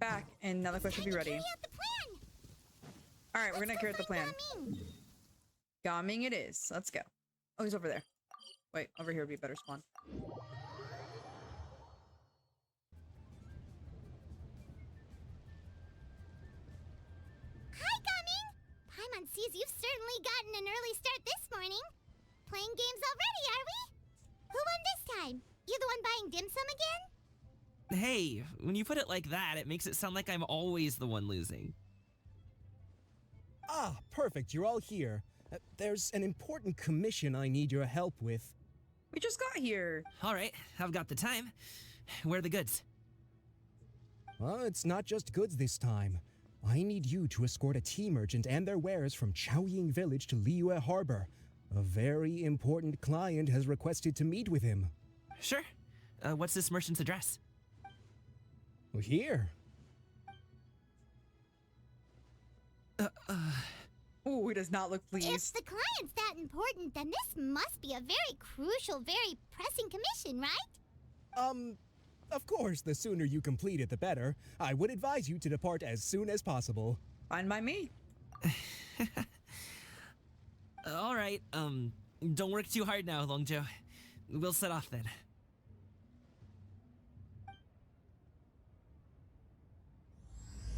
back, and now the quest should be ready. All right, we're gonna carry out the plan. Gaming it is. Let's go. Oh, he's over there. Wait, over here would be a better spawn. Hi, Gaming! Paimon sees you've certainly gotten an early start this morning. Playing games already, are we? Who won this time? You the one buying dim sum again? Hey, when you put it like that, it makes it sound like I'm always the one losing. Ah, perfect. You're all here. There's an important commission I need your help with. We just got here. All right, I've got the time. Where are the goods? Well, it's not just goods this time. I need you to escort a tea merchant and their wares from Chaoying Village to Liyue Harbor. A very important client has requested to meet with him. Sure. What's this merchant's address? Well, here. Ooh, he does not look If pleased. the client's that important, then this must be a very crucial, very pressing commission, right? Of course, the sooner you complete it, the better. I would advise you to depart as soon as possible. Fine by me. All right, don't work too hard now, Longzhou. We'll set off then.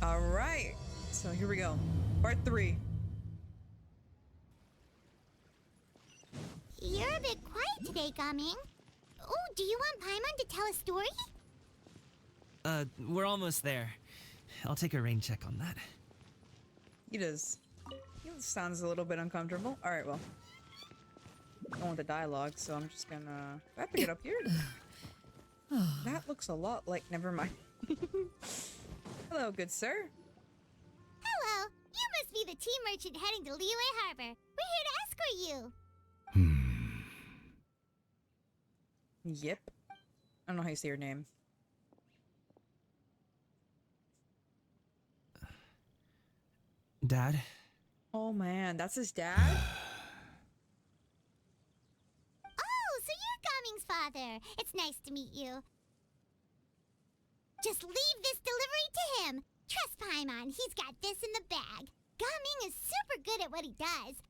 All right. So here we go. Part 3. You're a bit quiet today, Gaming. Oh, do you want Paimon to tell a story? We're almost there. I'll take a rain check on that. He does. He sounds a little bit uncomfortable. All right, well. I don't want the dialogue, so I'm just gonna... Do I have to get up here? That looks a lot like... Never mind. Hello, good sir. Hello, you must be the tea merchant heading to Liyue Harbor. We're here to escort you. Yep. I don't know how you say your name. Dad? Oh man, that's his dad? Oh, so you're Gaming's father. It's nice to meet you. Just leave this delivery to him. Trust Paimon, he's got this in the bag. Gaming is super good at what he does.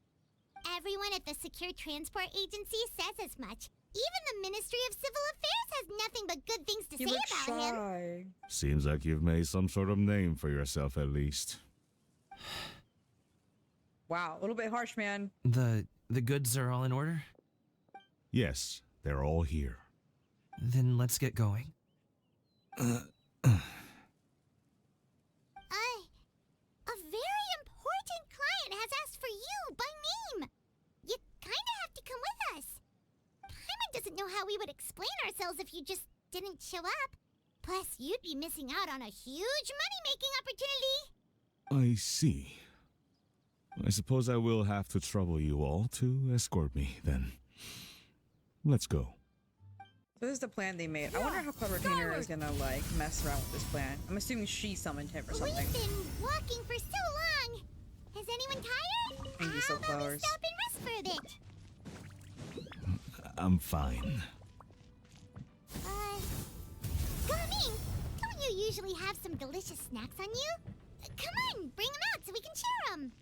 Everyone at the Secure Transport Agency says as much. Even the Ministry of Civil Affairs has nothing but good things to He say looks about him. shy. Seems like you've made some sort of name for yourself at least. Wow, a little bit harsh, man. The goods are all in order? Yes, they're all here. Then let's get going. A very important client has asked for you by name. You kinda have to come with us. Paimon doesn't know how we would explain ourselves if you just didn't show up. Plus, you'd be missing out on a huge money-making opportunity. I see. I suppose I will have to trouble you all to escort me, then. Let's go. So this is the plan they made. I wonder how Clever Tina is gonna, like, mess around with this plan. I'm assuming she summoned him or something. We've been walking for so long. Is anyone tired? Thank you, How about we Flowers. stop and rest for a bit? I'm fine. Gaming, don't you usually have some delicious snacks on you? Come on, bring them out so we can share them.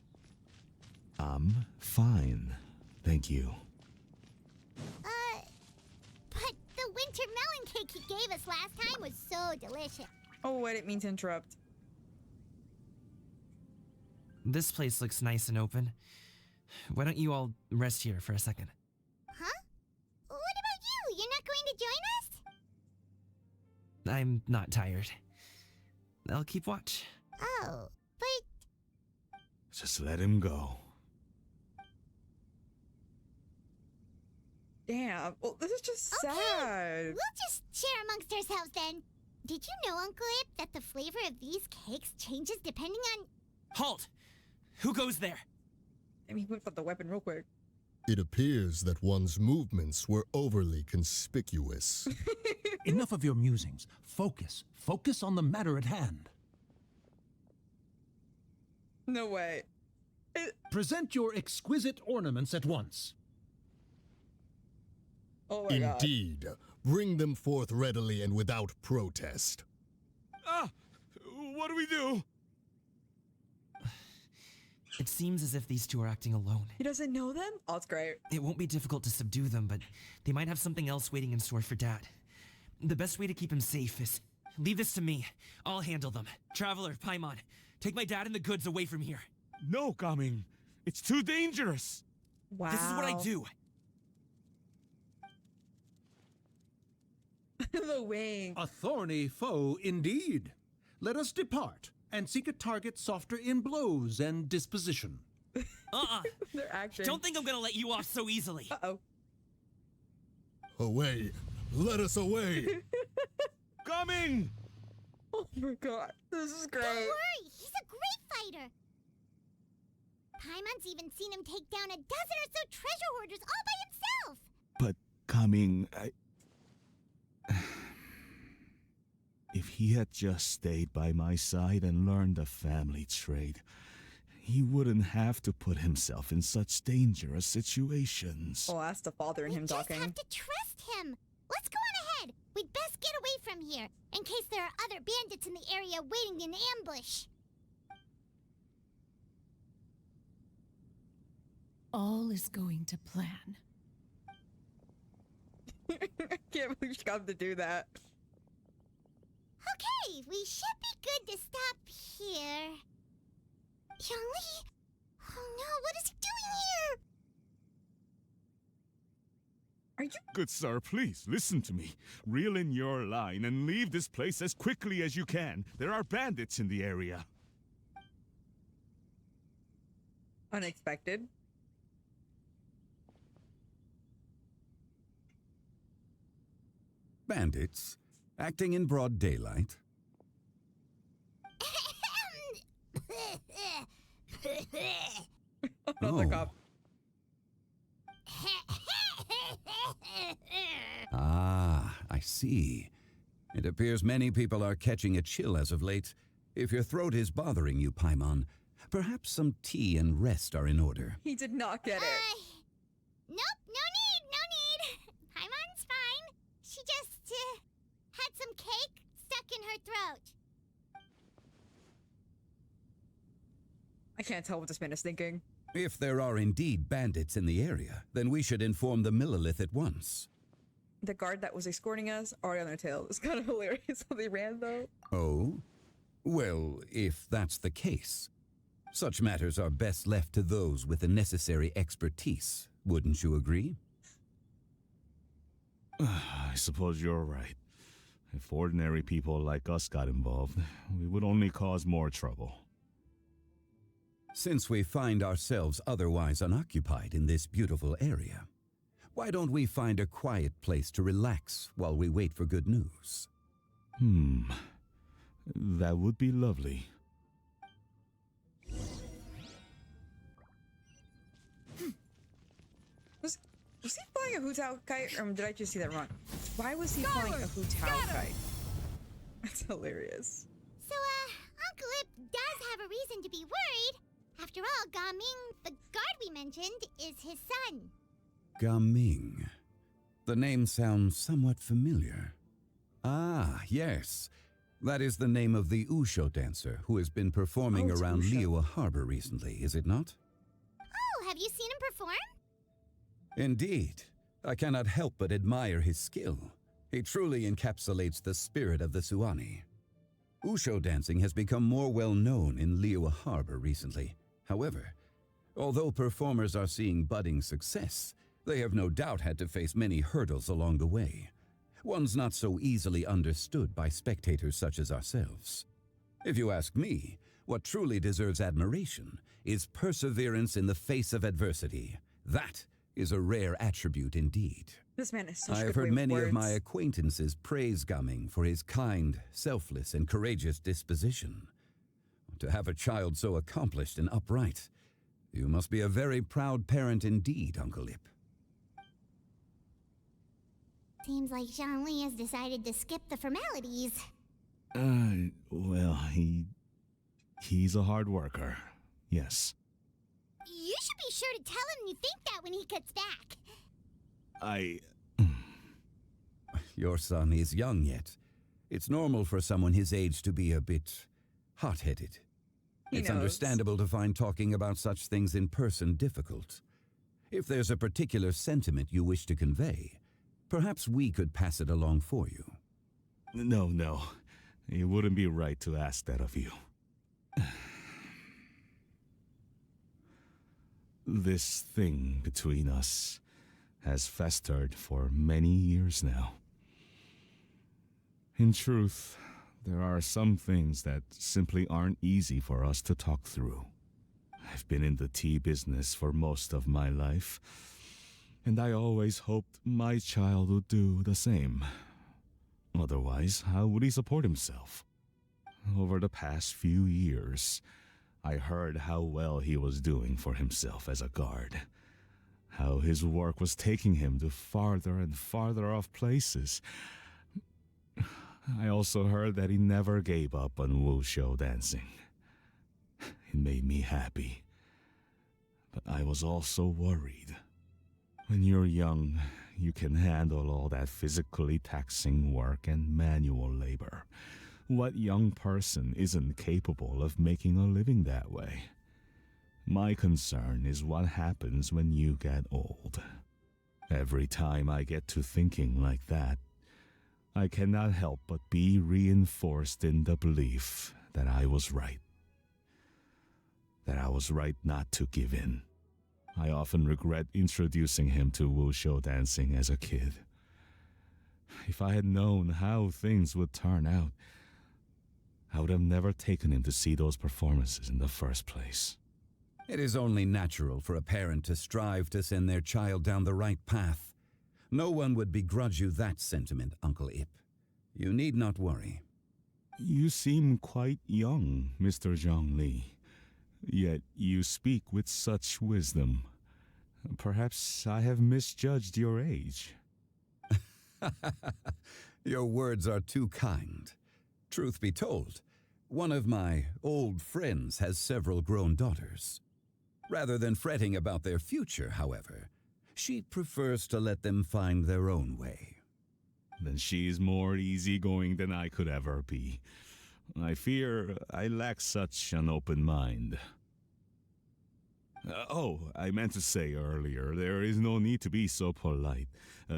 I'm fine. Thank you. But the winter melon cake he gave us last time was so delicious. Oh, I didn't mean to interrupt. This place looks nice and open. Why don't you all rest here for a second? Huh? What about you? You're not going to join us? I'm not tired. I'll keep watch. Oh, but Just let him go. Damn. Well, this is just okay. sad. We'll just share amongst ourselves then. Did you know, Uncle Ip, that the flavor of these cakes changes depending on... Halt! Who goes there? I mean, he whipped out the weapon real quick. It appears that one's movements were overly conspicuous. Enough of your musings. Focus. Focus on the matter at hand. No way. Present your exquisite ornaments at once. Oh my god. Indeed. Bring them forth readily and without protest. Ah! What It seems as if these two are acting alone. He doesn't know them? Oh, it's great. It won't be difficult to subdue them, but they might have something else waiting in store for Dad. The best way to keep him safe is leave this to me. I'll handle them. Traveler, Paimon, take my dad and the goods away from here. No, Gaming. It's too dangerous. Wow. This is what I do. The wing. A thorny foe indeed. Let us depart and seek a target softer in blows and disposition. They're acting. Don't think I'm gonna let you off so easily. Uh-oh. Away! Let us away! Coming! Oh my god. This is great. Don't worry, he's a great fighter. Paimon's even seen him take down a dozen or so treasure hoarders all by himself. But Coming, if he had just stayed by my side and learned the family trade, he wouldn't have to put himself in such dangerous situations. Oh, that's the father in him We just talking. have to trust him. Let's go on ahead. We'd best get away from here, in case there are other bandits in the area waiting in ambush. All is going to plan. I can't believe she got him to do that. Okay, we should be good to stop here. Yangli? Oh no, what is he doing here? Are you? Good sir, please listen to me. Reel in your line and leave this place as quickly as you can. There are bandits in the area. Unexpected. Bandits? Acting in broad daylight? Another Oh. cop. Ah, I see. It appears many people are catching a chill as of late. If your throat is bothering you, Paimon, perhaps some tea and rest are in order. He did not get it. Nope, no need. Paimon's fine. She just, had some cake stuck in her throat. I can't tell what this man is thinking. If there are indeed bandits in the area, then we should inform the Millilith at once. The guard that was escorting us already on their tail. It's kind of hilarious how they ran, though. Oh? Well, if that's the case, such matters are best left to those with the necessary expertise. Wouldn't you agree? I suppose you're right. If ordinary people like us got involved, we would only cause more trouble. Since we find ourselves otherwise unoccupied in this beautiful area, why don't we find a quiet place to relax while we wait for good news? That would be lovely. Was he flying a Hu-Tao kite, or did I just see that wrong? Why was he flying a Hu-Tao kite? That's hilarious. So, Uncle Ip does have a reason to be worried. After all, Gaming, the guard we mentioned, is his son. Gaming. The name sounds somewhat familiar. Ah, yes. That is the name of the Wushou dancer who has been performing it's around Wushou. Liyue Harbor recently, is it not? Oh, have you seen him perform? Indeed. I cannot help but admire his skill. He truly encapsulates the spirit of the Suani. Wushou dancing has become more well known in Liyue Harbor recently. However, although performers are seeing budding success, they have no doubt had to face many hurdles along the way. Ones not so easily understood by spectators such as ourselves. If you ask me, what truly deserves admiration is perseverance in the face of adversity. That is a rare attribute indeed. This man is such I a have good heard way many with of my words. acquaintances praise Gaming for his kind, selfless, and courageous disposition. To have a child so accomplished and upright, you must be a very proud parent indeed, Uncle Ip. Seems like Zhangli has decided to skip the formalities. Well, he's a hard worker. Yes. You should be sure to tell him you think that when he gets back. Your son is young yet. It's normal for someone his age to be a bit hot-headed. He It's knows. understandable to find talking about such things in person difficult. If there's a particular sentiment you wish to convey, perhaps we could pass it along for you. No. It wouldn't be right to ask that of you. This thing between us has festered for many years now. In truth, there are some things that simply aren't easy for us to talk through. I've been in the tea business for most of my life, and I always hoped my child would do the same. Otherwise, how would he support himself? Over the past few years, I heard how well he was doing for himself as a guard. How his work was taking him to farther and farther off places. I also heard that he never gave up on Wushou dancing. It made me happy. But I was also worried. When you're young, you can handle all that physically taxing work and manual labor. What young person isn't capable of making a living that way? My concern is what happens when you get old. Every time I get to thinking like that, I cannot help but be reinforced in the belief that I was right. That I was right not to give in. I often regret introducing him to Wushou dancing as a kid. If I had known how things would turn out, I would have never taken him to see those performances in the first place. It is only natural for a parent to strive to send their child down the right path. No one would begrudge you that sentiment, Uncle Ip. You need not worry. You seem quite young, Mr. Zhongli. Yet you speak with such wisdom. Perhaps I have misjudged your age. Your words are too kind. Truth be told, one of my old friends has several grown daughters. Rather than fretting about their future, however, she prefers to let them find their own way. Then she's more easygoing than I could ever be. I fear I lack such an open mind. I meant to say earlier, there is no need to be so polite.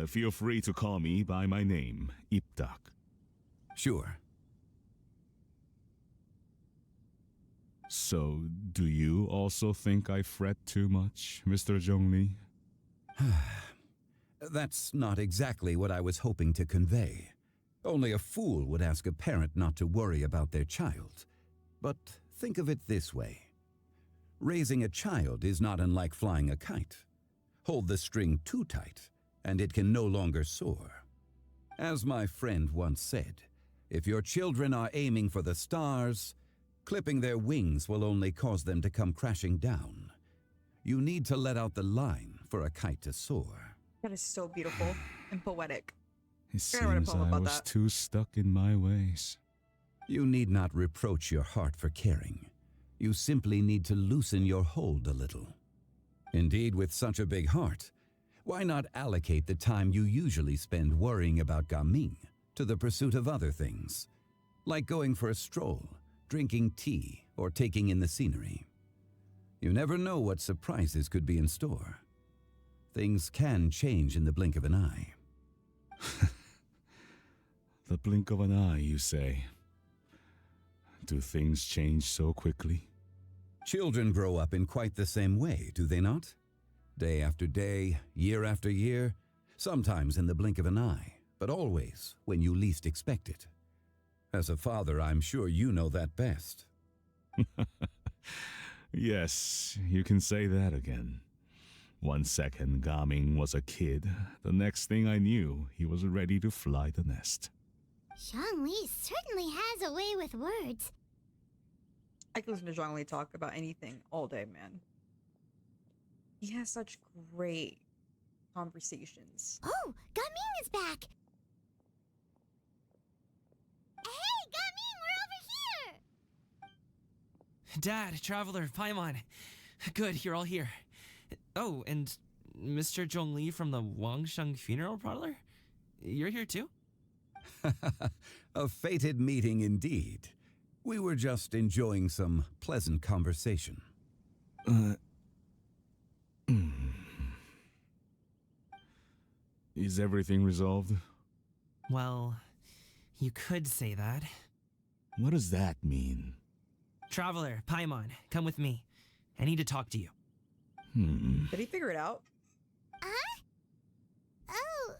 Feel free to call me by my name, Ipdak. Sure. So, do you also think I fret too much, Mr. Zhongli? That's not exactly what I was hoping to convey. Only a fool would ask a parent not to worry about their child. But think of it this way. Raising a child is not unlike flying a kite. Hold the string too tight, and it can no longer soar. As my friend once said, if your children are aiming for the stars, clipping their wings will only cause them to come crashing down. You need to let out the line for a kite to soar. That is so beautiful and poetic. It Gotta write a seems poem I about was that. too stuck in my ways. You need not reproach your heart for caring. You simply need to loosen your hold a little. Indeed, with such a big heart, why not allocate the time you usually spend worrying about Gaming to the pursuit of other things, like going for a stroll, drinking tea, or taking in the scenery? You never know what surprises could be in store. Things can change in the blink of an eye. The blink of an eye, you say? Do things change so quickly? Children grow up in quite the same way, do they not? Day after day, year after year, sometimes in the blink of an eye, but always when you least expect it. As a father, I'm sure you know that best. Yes, you can say that again. 1 second Gaming was a kid. The next thing I knew, he was ready to fly the nest. Zhongli certainly has a way with words. I can listen to Zhongli talk about anything all day, man. He has such great conversations. Oh, Gaming is back! Hey, Gaming, we're over here! Dad, Traveler, Paimon. Good, you're all here. Oh, and Mr. Zhongli from the Wangsheng Funeral Parlor? You're here too? A fated meeting indeed. We were just enjoying some pleasant conversation. Is everything resolved? Well, you could say that. What does that mean? Traveler, Paimon, come with me. I need to talk to you. Did he figure it out? Huh? Oh,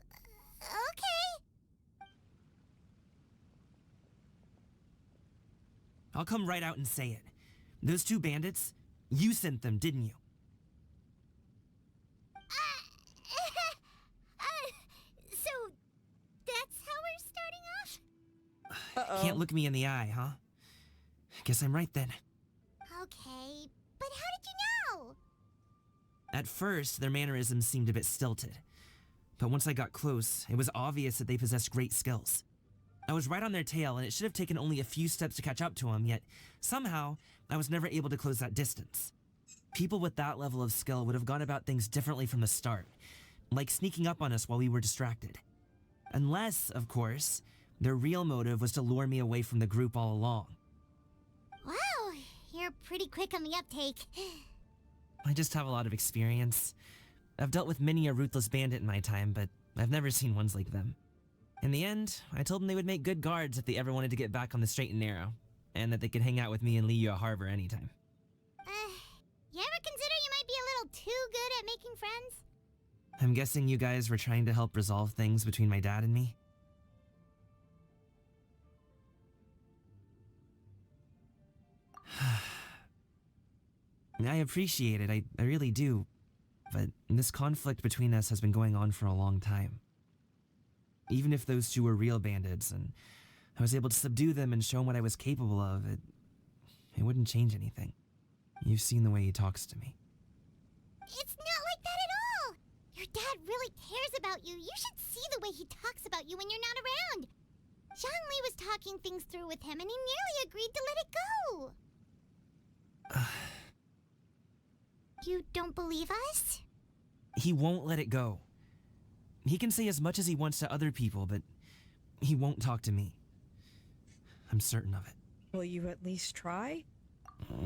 okay. I'll come right out and say it. Those two bandits, you sent them, didn't you? So, that's how we're starting off? Uh-oh. Can't look me in the eye, huh? Guess I'm right then. Okay, but how did you know? At first, their mannerisms seemed a bit stilted. But once I got close, it was obvious that they possessed great skills. I was right on their tail, and it should have taken only a few steps to catch up to them, yet somehow, I was never able to close that distance. People with that level of skill would have gone about things differently from the start, like sneaking up on us while we were distracted. Unless, of course, their real motive was to lure me away from the group all along. Wow, you're pretty quick on the uptake. I just have a lot of experience. I've dealt with many a ruthless bandit in my time, but I've never seen ones like them. In the end, I told them they would make good guards if they ever wanted to get back on the straight and narrow, and that they could hang out with me in Liyue Harbor anytime. You ever consider you might be a little too good at making friends? I'm guessing you guys were trying to help resolve things between my dad and me? I appreciate it, I really do. But this conflict between us has been going on for a long time. Even if those two were real bandits, and I was able to subdue them and show him what I was capable of, it wouldn't change anything. You've seen the way he talks to me. It's not like that at all! Your dad really cares about you. You should see the way he talks about you when you're not around. Zhongli was talking things through with him, and he nearly agreed to let it go. You don't believe us? He won't let it go. He can say as much as he wants to other people, but he won't talk to me. I'm certain of it. Will you at least try? You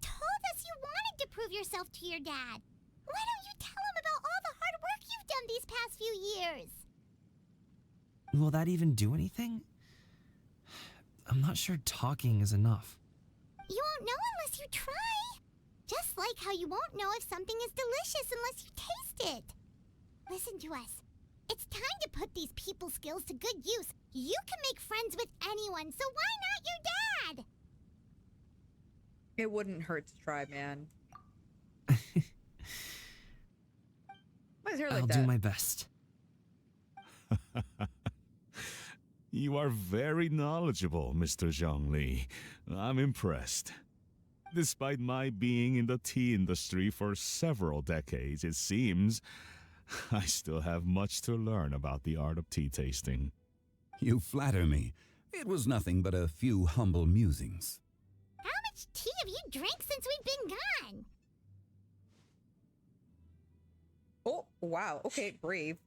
told us you wanted to prove yourself to your dad. Why don't you tell him about all the hard work you've done these past few years? Will that even do anything? I'm not sure talking is enough. You won't know unless you try. Just like how you won't know if something is delicious unless you taste it. Listen to us. It's time to put these people skills to good use. You can make friends with anyone, so why not your dad? It wouldn't hurt to try, man. Why is hair like I'll that? do my best. You are very knowledgeable, Mr. Zhongli. I'm impressed. Despite my being in the tea industry for several decades, it seems I still have much to learn about the art of tea tasting. You flatter me. It was nothing but a few humble musings. How much tea have you drank since we've been gone? Oh, wow. Okay, brave.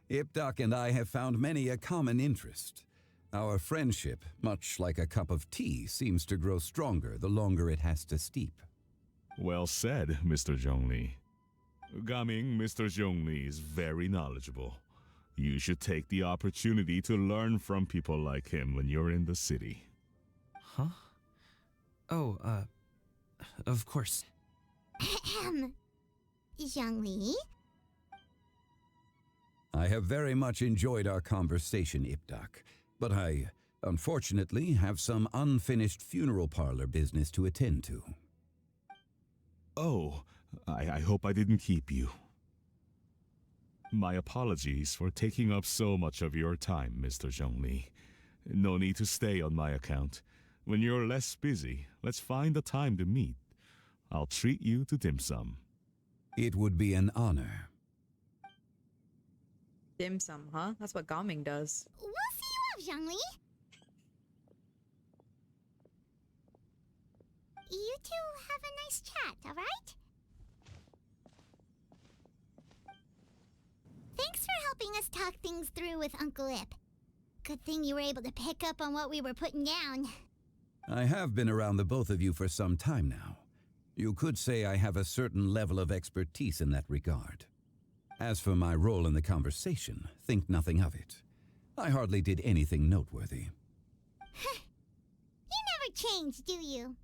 Ipdak and I have found many a common interest. Our friendship, much like a cup of tea, seems to grow stronger the longer it has to steep. Well said, Mr. Zhongli. Gaming, Mr. Zhongli is very knowledgeable. You should take the opportunity to learn from people like him when you're in the city. Huh? Oh, of course. Ahem. Zhongli? I have very much enjoyed our conversation, Ipdak, but I, unfortunately, have some unfinished funeral parlor business to attend to. Oh, I hope I didn't keep you. My apologies for taking up so much of your time, Mr. Zhongli. No need to stay on my account. When you're less busy, let's find a time to meet. I'll treat you to dim sum. It would be an honor. Dim sum, huh? That's what Gaming does. We'll see you off, Zhongli. You two have a nice chat, alright? Thanks for helping us talk things through with Uncle Ip. Good thing you were able to pick up on what we were putting down. I have been around the both of you for some time now. You could say I have a certain level of expertise in that regard. As for my role in the conversation, think nothing of it. I hardly did anything noteworthy. You never change, do you?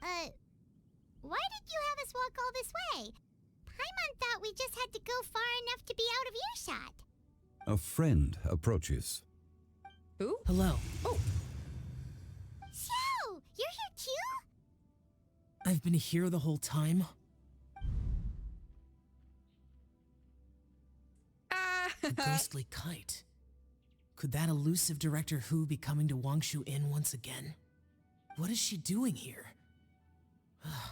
Why did you have us walk all this way? Paimon thought we just had to go far enough to be out of earshot. A friend approaches. Who? Hello. Oh, Xiao! You're here too? I've been here the whole time. A ghostly kite. Could that elusive Director Hu be coming to Wushou Inn once again? What is she doing here?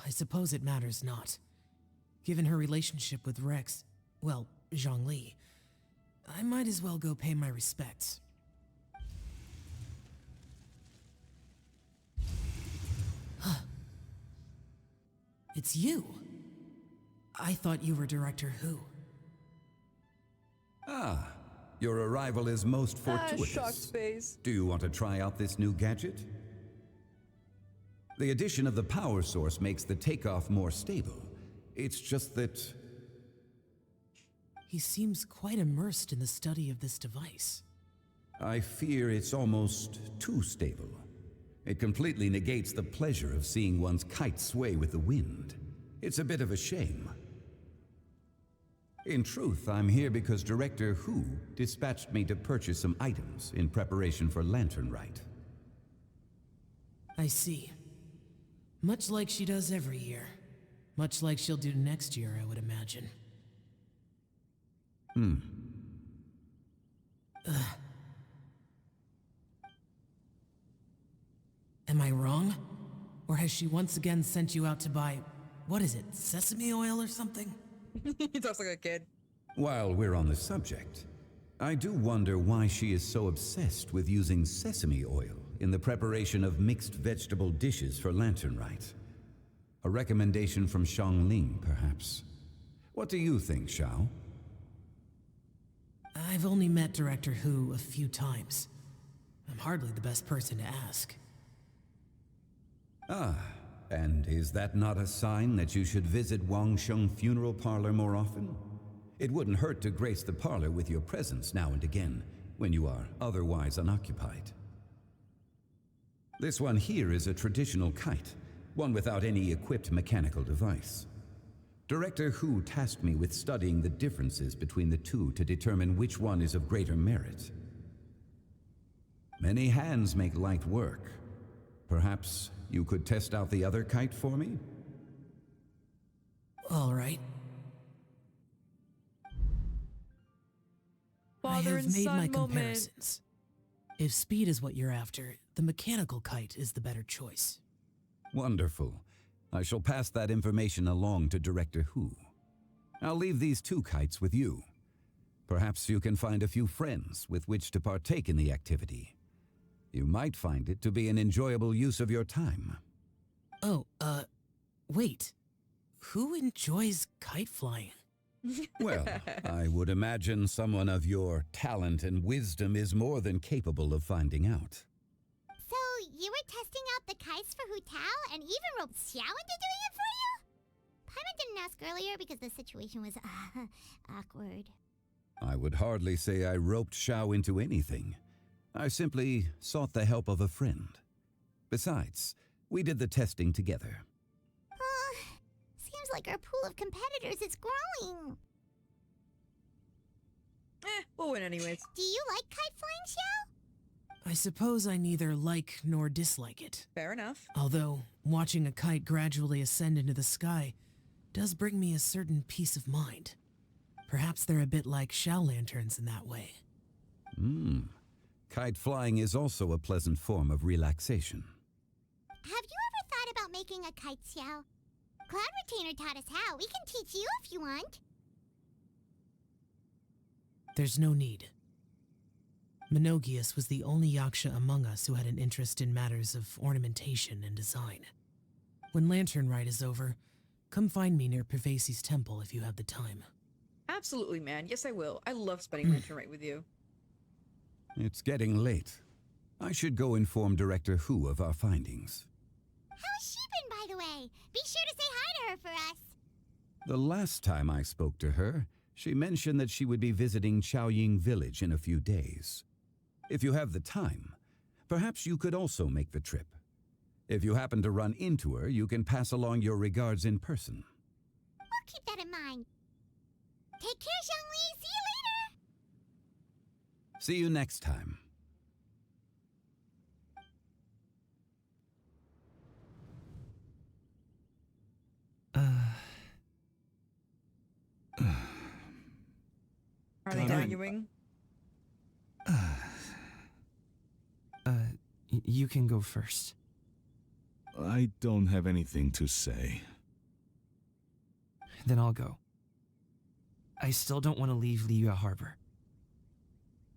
I suppose it matters not. Given her relationship with Rex, well, Zhongli, I might as well go pay my respects. It's you. I thought you were Director Hu. Ah, your arrival is most fortuitous. shocked face. Do you want to try out this new gadget? The addition of the power source makes the takeoff more stable. It's just that... He seems quite immersed in the study of this device. I fear it's almost too stable. It completely negates the pleasure of seeing one's kite sway with the wind. It's a bit of a shame. In truth, I'm here because Director Hu dispatched me to purchase some items in preparation for Lantern Rite. I see. Much like she does every year. Much like she'll do next year, I would imagine. Am I wrong? Or has she once again sent you out to buy, what is it, sesame oil or something? He talks like a kid. While we're on the subject, I do wonder why she is so obsessed with using sesame oil in the preparation of mixed vegetable dishes for Lantern Rite. A recommendation from Xiangling, perhaps. What do you think, Xiao? I've only met Director Hu a few times. I'm hardly the best person to ask. Ah, and is that not a sign that you should visit Wangsheng Funeral Parlor more often? It wouldn't hurt to grace the parlor with your presence now and again, when you are otherwise unoccupied. This one here is a traditional kite, one without any equipped mechanical device. Director Hu tasked me with studying the differences between the two to determine which one is of greater merit. Many hands make light work. Perhaps you could test out the other kite for me? All right. I Father have and made son my moment. comparisons. If speed is what you're after, the mechanical kite is the better choice. Wonderful. I shall pass that information along to Director Hu. I'll leave these two kites with you. Perhaps you can find a few friends with which to partake in the activity. You might find it to be an enjoyable use of your time. Oh, wait. Who enjoys kite flying? Well, I would imagine someone of your talent and wisdom is more than capable of finding out. So, you were testing out the kites for Hu Tao and even roped Xiao into doing it for you? Paimon didn't ask earlier because the situation was, awkward. I would hardly say I roped Xiao into anything. I simply sought the help of a friend. Besides, we did the testing together. Seems like our pool of competitors is growing. We'll win anyways. Do you like kite flying, Xiao? I suppose I neither like nor dislike it. Fair enough. Although, watching a kite gradually ascend into the sky does bring me a certain peace of mind. Perhaps they're a bit like xiao lanterns in that way. Kite flying is also a pleasant form of relaxation. Have you ever thought about making a kite, Xiao? Cloud Retainer taught us how. We can teach you if you want. There's no need. Menogius was the only yaksha among us who had an interest in matters of ornamentation and design. When Lantern Rite is over, come find me near Pervasi's temple if you have the time. Absolutely, man. Yes, I will. I love spending Lantern Rite with you. It's getting late. I should go inform Director Hu of our findings. How's she been, by the way? Be sure to say hi to her for us. The last time I spoke to her, she mentioned that she would be visiting Xiaoying Village in a few days. If you have the time, perhaps you could also make the trip. If you happen to run into her, you can pass along your regards in person. We'll keep that in mind. Take care, Zhongli. See you later. See you next time. Are they arguing? You can go first. I don't have anything to say. Then I'll go. I still don't want to leave Liyue Harbor.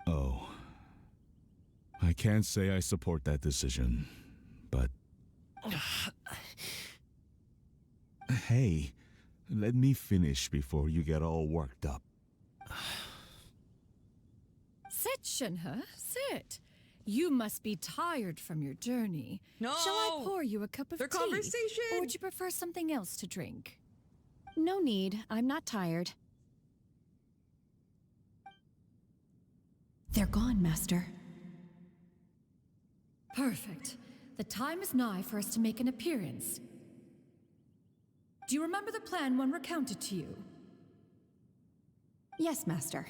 Oh. I can't say I support that decision, but... Hey, let me finish before you get all worked up. Sit, Shenhe, sit. You must be tired from your journey. No! Shall I pour you a cup of Their tea? conversation! Or would you prefer something else to drink? No need. I'm not tired. They're gone, Master. Perfect. The time is nigh for us to make an appearance. Do you remember the plan one recounted to you? Yes, Master.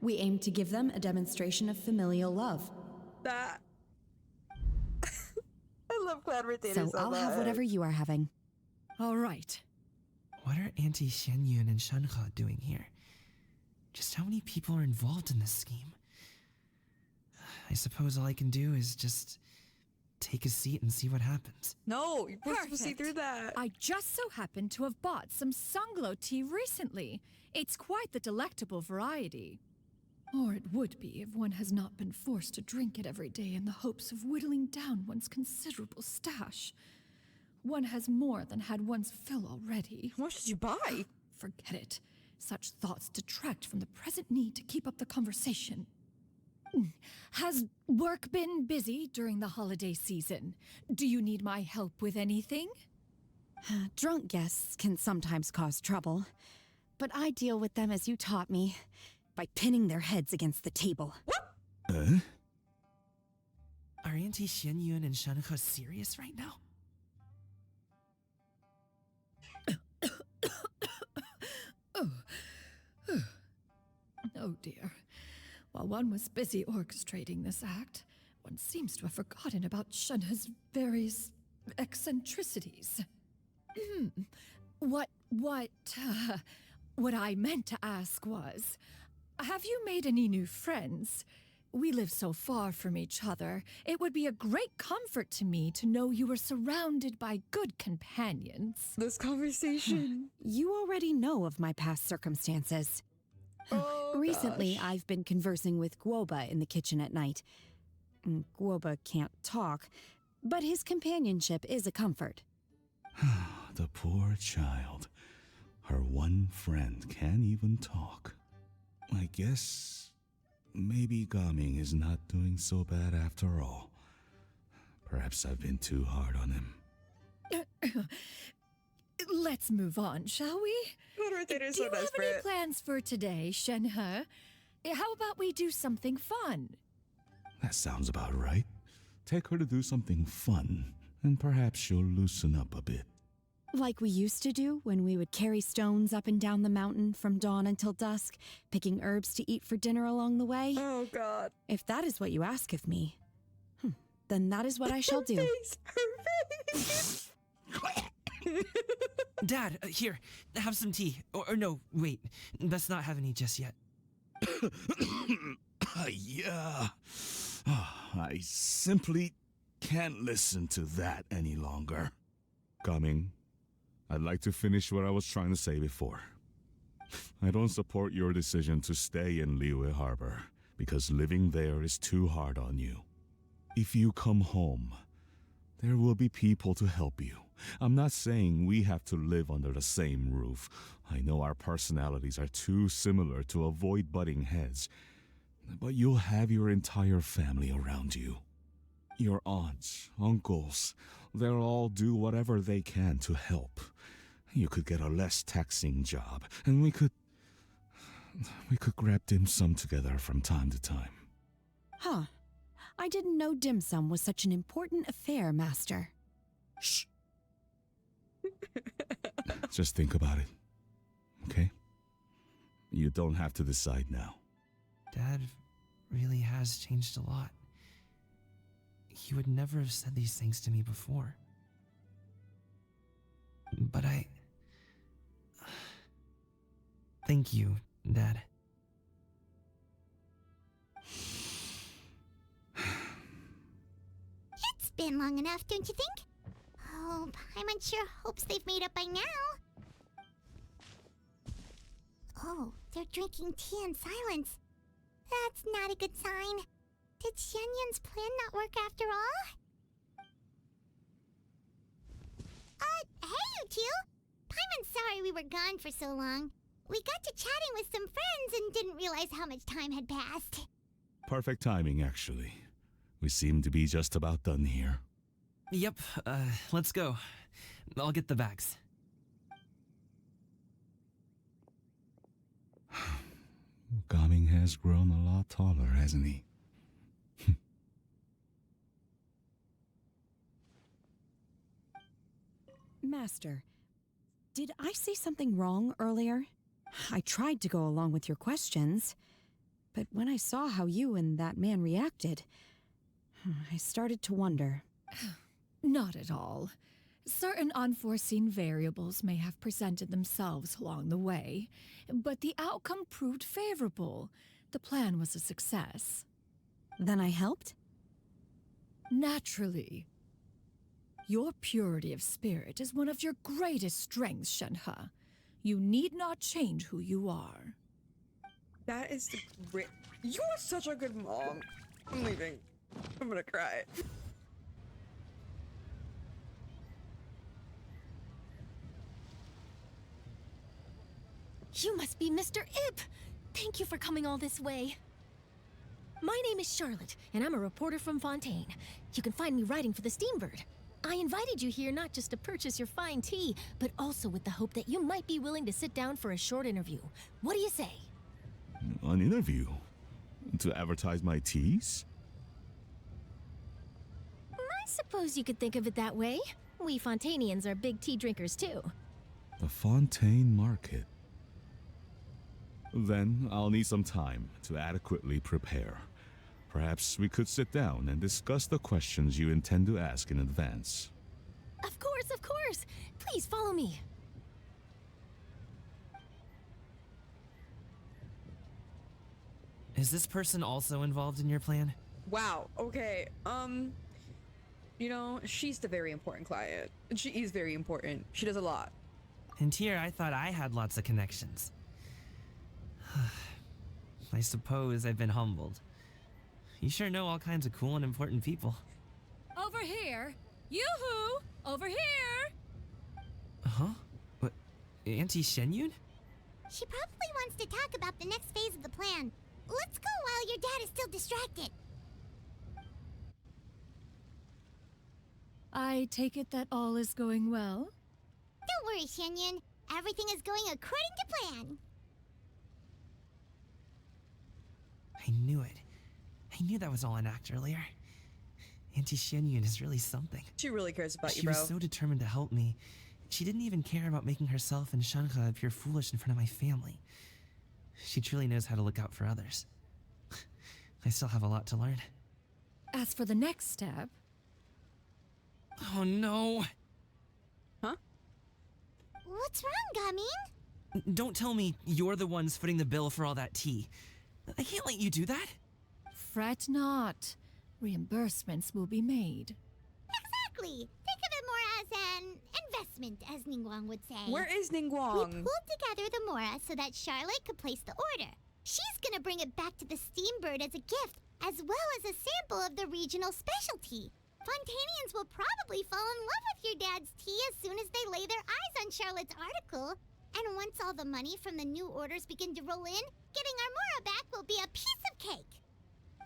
We aim to give them a demonstration of familial love. That. I love conversations So I'll have whatever you are having. All right. What are Auntie Xianyun and Shenhe doing here? Just how many people are involved in this scheme? I suppose all I can do is just take a seat and see what happens. No, you're supposed to see Perfect. through that. I just so happened to have bought some Sunglow tea recently. It's quite the delectable variety. Or it would be if one has not been forced to drink it every day in the hopes of whittling down one's considerable stash. One has more than had one's fill already. What should you buy? Forget it. Such thoughts detract from the present need to keep up the conversation. Has work been busy during the holiday season? Do you need my help with anything? Drunk guests can sometimes cause trouble, but I deal with them as you taught me, by pinning their heads against the table. Are Auntie Xianyun and Shenhe serious right now? Oh dear. While one was busy orchestrating this act, one seems to have forgotten about Shenhe's various eccentricities. What I meant to ask was, have you made any new friends? We live so far from each other. It would be a great comfort to me to know you were surrounded by good companions. This conversation. You already know of my past circumstances. Oh, Recently, gosh. I've been conversing with Guoba in the kitchen at night. Guoba can't talk, but his companionship is a comfort. The poor child. Her one friend can't even talk. I guess maybe Gaming is not doing so bad after all. Perhaps I've been too hard on him. Let's move on, shall we? Conversator's Do so you have any desperate. plans for today, Shenhe? How about we do something fun? That sounds about right. Take her to do something fun, and perhaps she'll loosen up a bit. Like we used to do when we would carry stones up and down the mountain from dawn until dusk, picking herbs to eat for dinner along the way. Oh, God. If that is what you ask of me, then that is what I shall do. Her face. Dad, here, have some tea. Or no, wait, let's not have any just yet. Yeah. I simply can't listen to that any longer. Coming. I'd like to finish what I was trying to say before. I don't support your decision to stay in Liyue Harbor, because living there is too hard on you. If you come home, there will be people to help you. I'm not saying we have to live under the same roof. I know our personalities are too similar to avoid butting heads. but you'll have your entire family around you. Your aunts, uncles, they'll all do whatever they can to help. You could get a less taxing job, and we could grab dim sum together from time to time. Huh. I didn't know dim sum was such an important affair, Master. Shh. Just think about it, okay? You don't have to decide now. Dad really has changed a lot. He would never have said these things to me before. But thank you, Dad. It's been long enough, don't you think? Oh, Paimon sure hopes they've made up by now. Oh, they're drinking tea in silence. That's not a good sign. Did Xianyun's plan not work after all? Hey you two! Paimon's sorry we were gone for so long. We got to chatting with some friends and didn't realize how much time had passed. Perfect timing, actually. We seem to be just about done here. Yep, let's go. I'll get the bags. Gaming has grown a lot taller, hasn't he? Master, did I say something wrong earlier? I tried to go along with your questions, but when I saw how you and that man reacted, I started to wonder. Not at all. Certain unforeseen variables may have presented themselves along the way, but the outcome proved favorable. The plan was a success. Then I helped? Naturally. Your purity of spirit is one of your greatest strengths, Shenhe. You need not change who you are. That is the great. You are such a good mom. I'm leaving. I'm gonna cry. You must be Mr. Ip! Thank you for coming all this way. My name is Charlotte, and I'm a reporter from Fontaine. You can find me writing for the Steambird. I invited you here not just to purchase your fine tea, but also with the hope that you might be willing to sit down for a short interview. What do you say? An interview? To advertise my teas? I suppose you could think of it that way. We Fontainians are big tea drinkers too. The Fontaine Market. Then I'll need some time to adequately prepare. Perhaps we could sit down and discuss the questions you intend to ask in advance. Of course, of course! Please follow me. Is this person also involved in your plan? Wow. Okay. You know, she's the very important client. She is very important. She does a lot. And here I thought I had lots of connections. I suppose I've been humbled. You sure know all kinds of cool and important people. Over here! Yoo-hoo! Over here! Huh? What? Auntie Shenyun? She probably wants to talk about the next phase of the plan. Let's go while your dad is still distracted. I take it that all is going well? Don't worry, Xianyun. Everything is going according to plan. I knew it. I knew that was all an act earlier. Auntie Shenyun is really something. She really cares about you, She bro. was so determined to help me. She didn't even care about making herself and Shenhe appear foolish in front of my family. She truly knows how to look out for others. I still have a lot to learn. As for the next step... Oh no! Huh? What's wrong, Gaming? Don't tell me you're the ones footing the bill for all that tea. I can't let you do that. Fret not. Reimbursements will be made. Exactly. Think of it more as an investment, as Ningguang would say. Where is We Ningguang? pulled together the Mora so that Charlotte could place the order. She's gonna bring it back to the Steambird as a gift, as well as a sample of the regional specialty. Fontainians will probably fall in love with your dad's tea as soon as they lay their eyes on Charlotte's article. And once all the money from the new orders begin to roll in, getting our Mora back will be a piece of cake.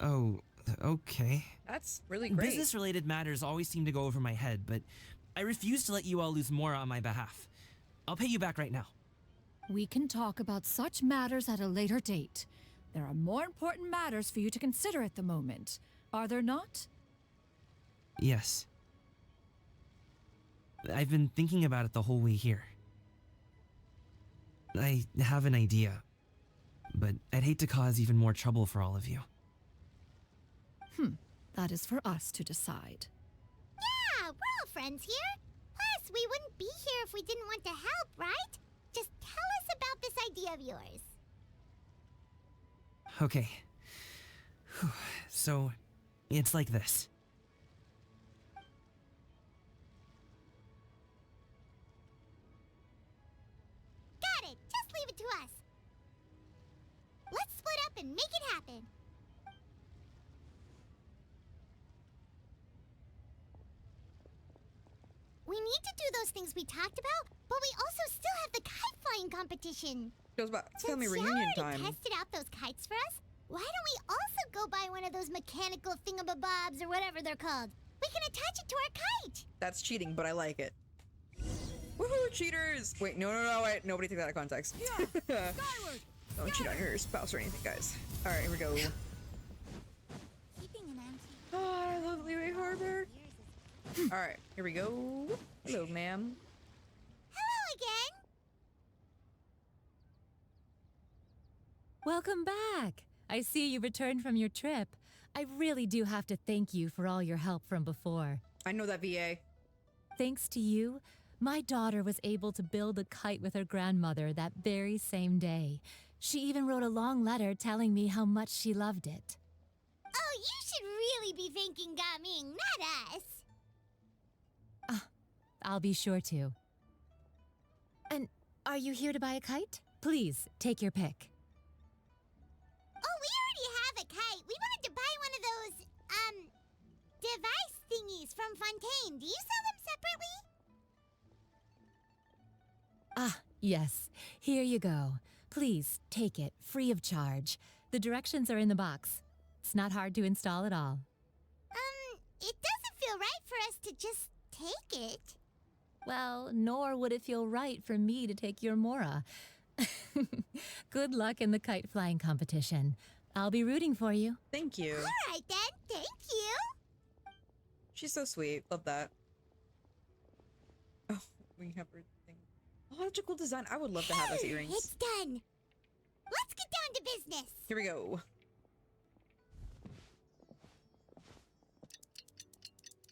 Oh, okay. That's really great. Business-related matters always seem to go over my head, but I refuse to let you all lose more on my behalf. I'll pay you back right now. We can talk about such matters at a later date. There are more important matters for you to consider at the moment, are there not? Yes. I've been thinking about it the whole way here. I have an idea, but I'd hate to cause even more trouble for all of you. That is for us to decide. Yeah, we're all friends here. Plus, we wouldn't be here if we didn't want to help, right? Just tell us about this idea of yours. Okay. So, it's like this. Got it. Just leave it to us. Let's split up and make it happen. We need to do those things we talked about, but we also still have the kite flying competition. Goes back. It's Since family Xiao reunion already time. tested out those kites for us, why don't we also go buy one of those mechanical thingamabobs or whatever they're called? We can attach it to our kite. That's cheating, but I like it. Woohoo, cheaters! Wait, no, wait. Nobody take that out of context. Skyward! Don't cheat on your spouse or anything, guys. Alright, here we go. Keeping an empty Oh, I love Liyue Harbor. Alright, here we go. Hello, ma'am. Hello again. Welcome back. I see you returned from your trip. I really do have to thank you for all your help from before. I know that VA. Thanks to you, my daughter was able to build a kite with her grandmother that very same day. She even wrote a long letter telling me how much she loved it. Oh, you should really be thanking Gaming, not us. I'll be sure to. And are you here to buy a kite? Please, take your pick. Oh, we already have a kite. We wanted to buy one of those, device thingies from Fontaine. Do you sell them separately? Ah, yes. Here you go. Please, take it, free of charge. The directions are in the box. It's not hard to install at all. It doesn't feel right for us to just take it. Well, nor would it feel right for me to take your Mora. Good luck in the kite flying competition. I'll be rooting for you. Thank you. All right, then. Thank you. She's so sweet. Love that. Oh, we have her thing. Oh, such a cool design. I would love to have those earrings. It's done. Let's get down to business. Here we go.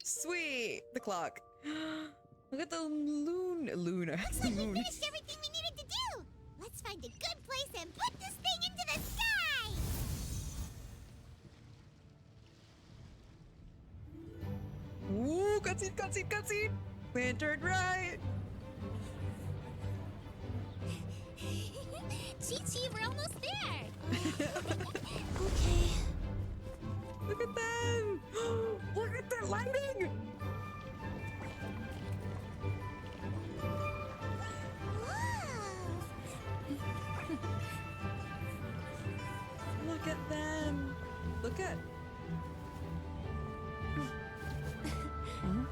Sweet. The clock. Look at the Luna. Looks like we Moon. finished everything we needed to do. Let's find a good place and put this thing into the sky. Ooh, cutscene. Lantern Rite. Chi-Chi, we're almost there. Okay. Look at them. Look at that landing. Look at them. Look at.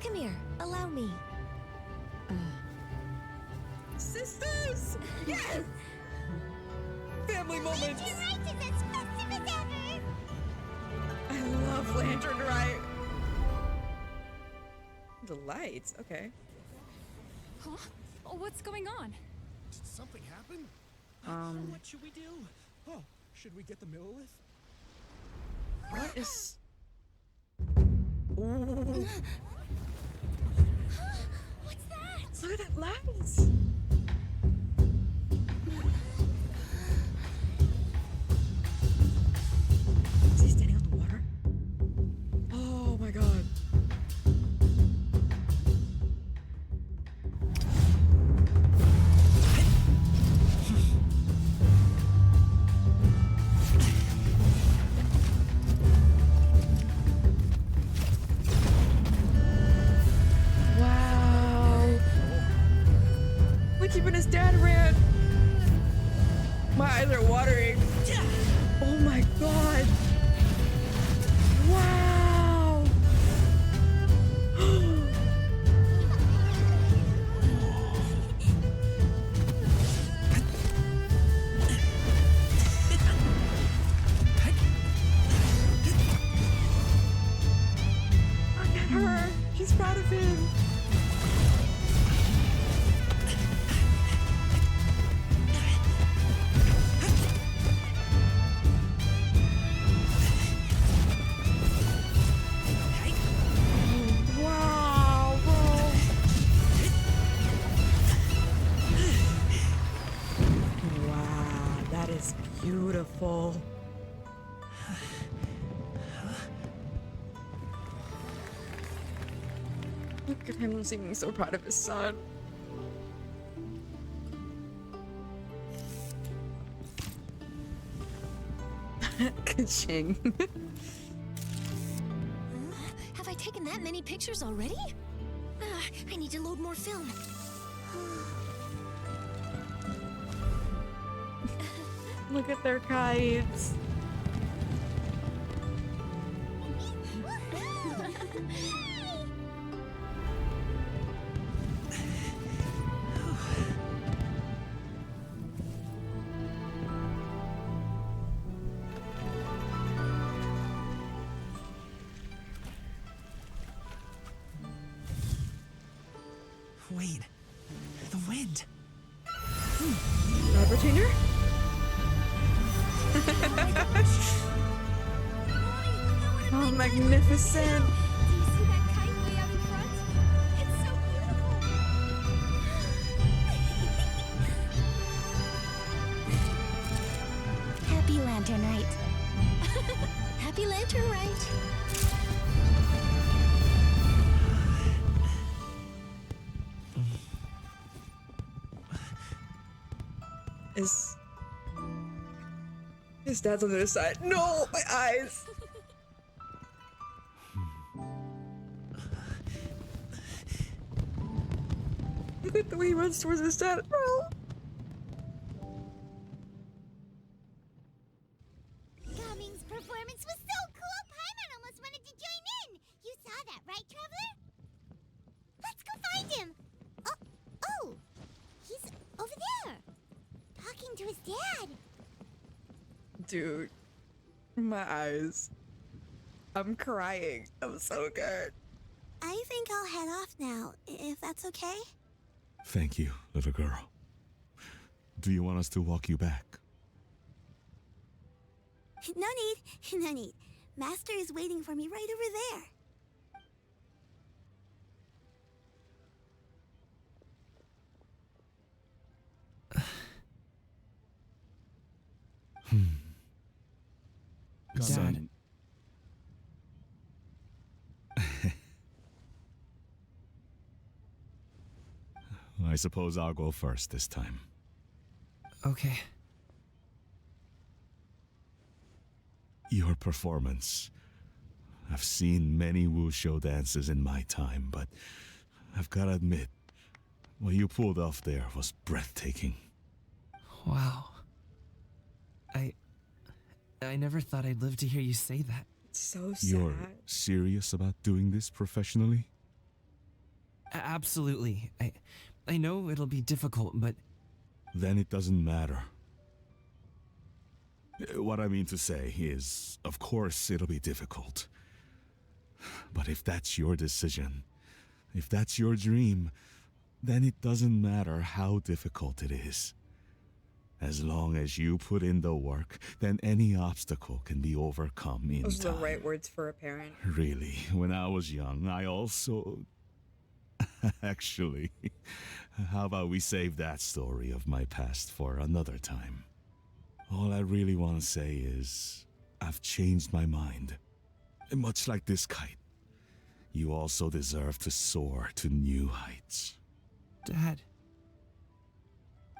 Come here, allow me. Sisters! Yes! Family moments! Lantern Rite is as festive as ever! I love Lantern Rite! The lights, okay. Huh? Oh, what's going on? Did something happen? What should we do? Oh, should we get the Millilith? What is... Ooh. What's that? Look at that lights! Is he standing on the water? Oh my god. Wow. We're keeping his dad ran. My eyes are watering. Oh my god. She's proud of him. Wow, bro. Wow, that is beautiful. Look at him seeming so proud of his son. Ka-ching. Have I taken that many pictures already? I need to load more film. Look at their kites. Wait. The wind. Rubber tuner? Oh, magnificent. Do you see that kite way out in front? It's so beautiful. Happy Lantern Rite. Happy Lantern Rite. His dad's on the other side. No, my eyes. Look at the way he runs towards his dad, bro. Gaming's performance was so cool, Paimon almost wanted to join in. You saw that, right, Traveler? Let's go find him. Oh, he's over there, talking to his dad. Dude, my eyes. I'm crying. I'm so good. I think I'll head off now, if that's okay. Thank you, little girl. Do you want us to walk you back? No need, no need. Master is waiting for me right over there. Dad. I suppose I'll go first this time. Okay. Your performance. I've seen many Wushou dances in my time, but I've gotta admit, what you pulled off there was breathtaking. Wow. I never thought I'd live to hear you say that. It's so sad. You're serious about doing this professionally? Absolutely. I know it'll be difficult, but... Then it doesn't matter. What I mean to say is, of course it'll be difficult. But if that's your decision, if that's your dream, then it doesn't matter how difficult it is. As long as you put in the work, then any obstacle can be overcome in Those are time. the right words for a parent. Really, when I was young, I also... Actually, how about we save that story of my past for another time? All I really want to say is, I've changed my mind. Much like this kite, you also deserve to soar to new heights. Dad.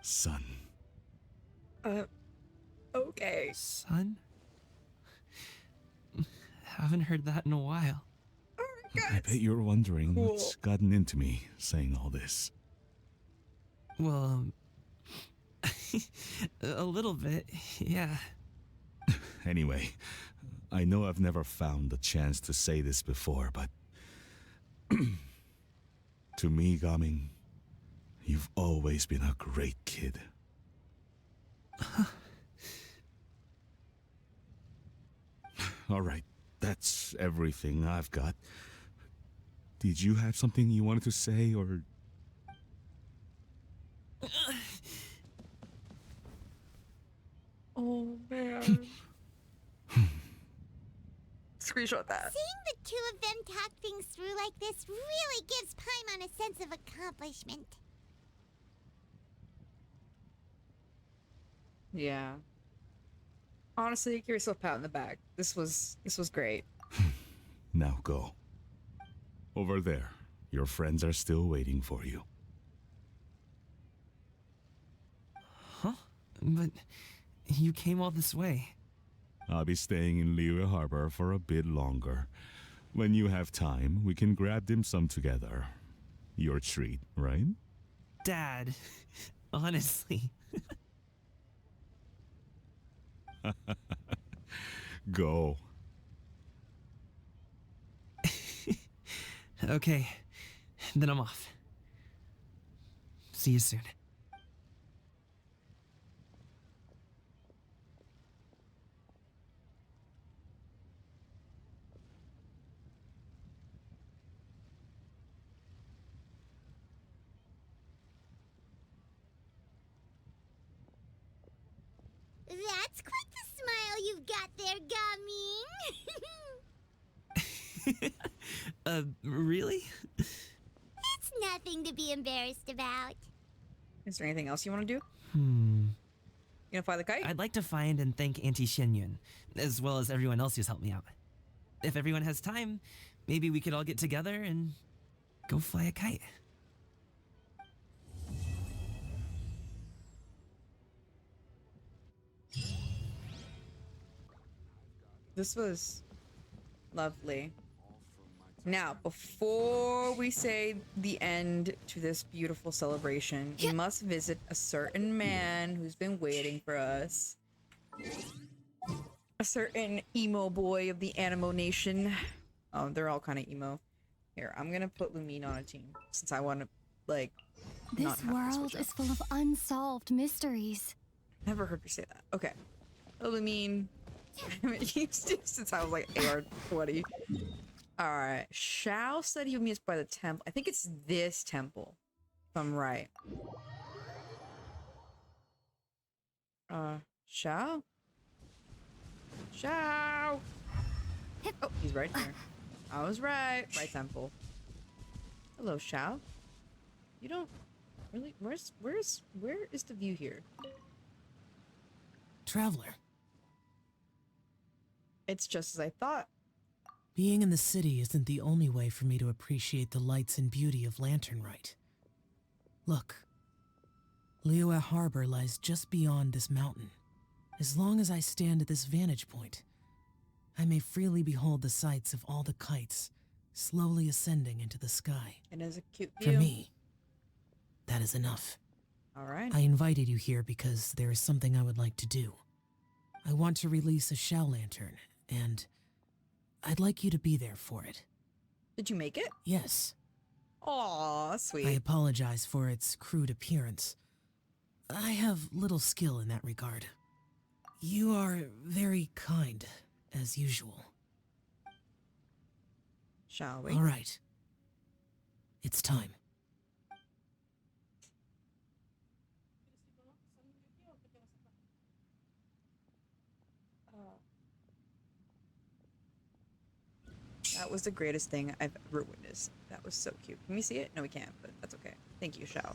Son. Okay. Son? Haven't heard that in a while. I bet you're wondering Cool. what's gotten into me saying all this. Well, a little bit, yeah. Anyway, I know I've never found the chance to say this before, but... to me, Gaming, you've always been a great kid. All right, that's everything I've got. Did you have something you wanted to say, or... Oh, man. Screenshot that. Seeing the two of them talk things through like this really gives Paimon a sense of accomplishment. Yeah. Honestly, give yourself a pat on the back. This was great. Now go. Over there. Your friends are still waiting for you. Huh? But you came all this way. I'll be staying in Liyue Harbor for a bit longer. When you have time, we can grab dim sum together. Your treat, right? Dad, honestly. Go. Okay, then I'm off. See you soon. That's quite the smile you've got there, Gaming. Really? It's nothing to be embarrassed about. Is there anything else you want to do? Hmm. You gonna fly the kite? I'd like to find and thank Auntie Xianyun, as well as everyone else who's helped me out. If everyone has time, maybe we could all get together and go fly a kite. This was lovely. Now, before we say the end to this beautiful celebration, we must visit a certain man who's been waiting for us. A certain emo boy of the Animo Nation. Oh, they're all kind of emo. Here, I'm gonna put Lumine on a team, since I want to, like, not This have to world switch is up. full of unsolved mysteries. Never heard her say that. Okay. Lumine. I haven't used it since I was like AR 20. Alright. Xiao said he would meet us by the temple. I think it's this temple, if I'm right. Xiao? Xiao! Oh, he's right there. I was right. Right temple. Hello, Xiao. You don't really... Where is the view here? Traveler. It's just as I thought. Being in the city isn't the only way for me to appreciate the lights and beauty of Lantern Rite. Look, Liyue Harbor lies just beyond this mountain. As long as I stand at this vantage point, I may freely behold the sights of all the kites slowly ascending into the sky. It is a cute view. For me, that is enough. All right. I invited you here because there is something I would like to do. I want to release a xiao lantern, and I'd like you to be there for it. Did you make it? Yes. Aw, sweet. I apologize for its crude appearance. I have little skill in that regard. You are very kind, as usual. Shall we? All right. It's time. That was the greatest thing I've ever witnessed. That was so cute. Can we see it? No, we can't, but that's okay. Thank you, Xiao.